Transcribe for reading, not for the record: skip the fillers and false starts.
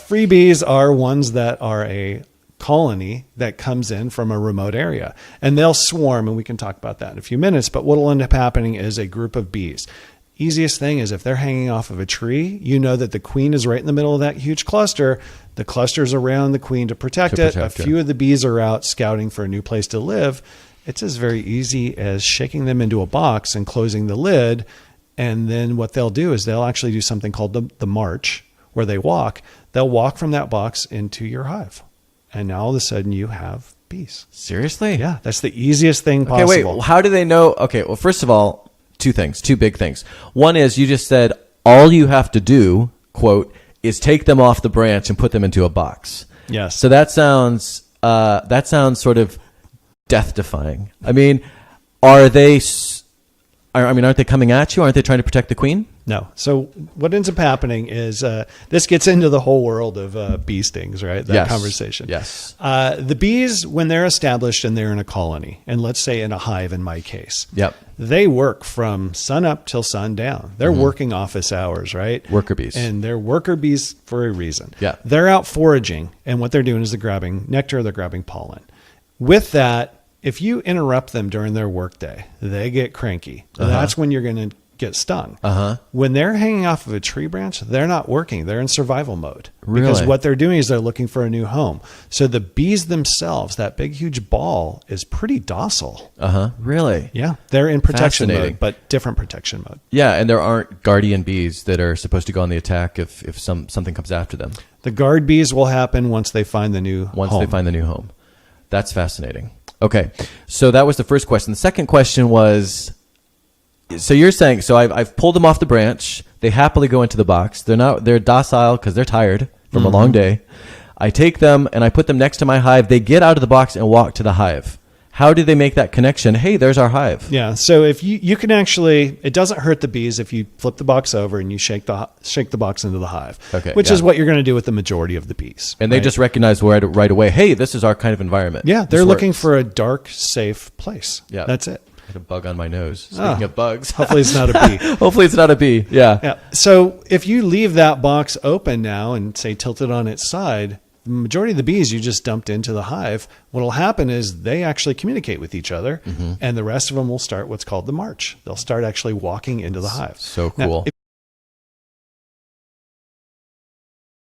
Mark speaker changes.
Speaker 1: Freebies are ones that are a colony that comes in from a remote area, and they'll swarm, and we can talk about that in a few minutes. But what will end up happening is a group of bees. Easiest thing is if they're hanging off of a tree, you know that the queen is right in the middle of that huge cluster. The cluster's around the queen to protect it. A few of the bees are out scouting for a new place to live. It's as very easy as shaking them into a box and closing the lid. And then what they'll do is they'll actually do something called the march, where they walk. They'll walk from that box into your hive. And now all of a sudden you have bees.
Speaker 2: Seriously?
Speaker 1: Yeah, that's the easiest thing possible.
Speaker 2: Okay, wait, how do they know? Okay, well, first of all, two big things. One is you just said all you have to do, quote, is take them off the branch and put them into a box.
Speaker 1: Yes.
Speaker 2: So that sounds sort of death-defying. I mean, aren't they coming at you? Aren't they trying to protect the queen?
Speaker 1: No. So what ends up happening is this gets into the whole world of bee stings, right? That conversation.
Speaker 2: Yes.
Speaker 1: The bees, when they're established and they're in a colony, and let's say in a hive in my case,
Speaker 2: yep,
Speaker 1: they work from sun up till sun down. They're working office hours, right?
Speaker 2: Worker bees.
Speaker 1: And they're worker bees for a reason.
Speaker 2: Yeah.
Speaker 1: They're out foraging, and what they're doing is they're grabbing nectar, they're grabbing pollen. With that, if you interrupt them during their workday, they get cranky. That's when you're going to get stung. When they're hanging off of a tree branch, they're not working. They're in survival mode.
Speaker 2: Really?
Speaker 1: Because what they're doing is they're looking for a new home. So the bees themselves, that big, huge ball, is pretty docile.
Speaker 2: Really?
Speaker 1: Yeah. They're in protection mode, but different protection mode.
Speaker 2: Yeah, and there aren't guardian bees that are supposed to go on the attack if something comes after them.
Speaker 1: The guard bees will happen once they find the new home.
Speaker 2: They find the new home. That's fascinating. Okay, so that was the first question. The second question was, so you're saying, so I've pulled them off the branch. They happily go into the box. They're docile because they're tired from a long day. I take them and I put them next to my hive. They get out of the box and walk to the hive. How do they make that connection? Hey, there's our hive.
Speaker 1: Yeah. So if you can actually, it doesn't hurt the bees if you flip the box over and you shake the box into the hive, which is what you're going to do with the majority of the bees.
Speaker 2: And they just recognize right away, hey, this is our kind of environment.
Speaker 1: Yeah. They're looking for a dark, safe place.
Speaker 2: Yeah.
Speaker 1: That's it.
Speaker 2: I had a bug on my nose. Speaking of bugs.
Speaker 1: Hopefully it's not a bee.
Speaker 2: Hopefully it's not a bee. Yeah.
Speaker 1: Yeah. So if you leave that box open now and say tilted on its side, the majority of the bees you just dumped into the hive, what will happen is they actually communicate with each other, and the rest of them will start what's called the march. They'll start actually walking into the hive.
Speaker 2: So cool.
Speaker 1: Now,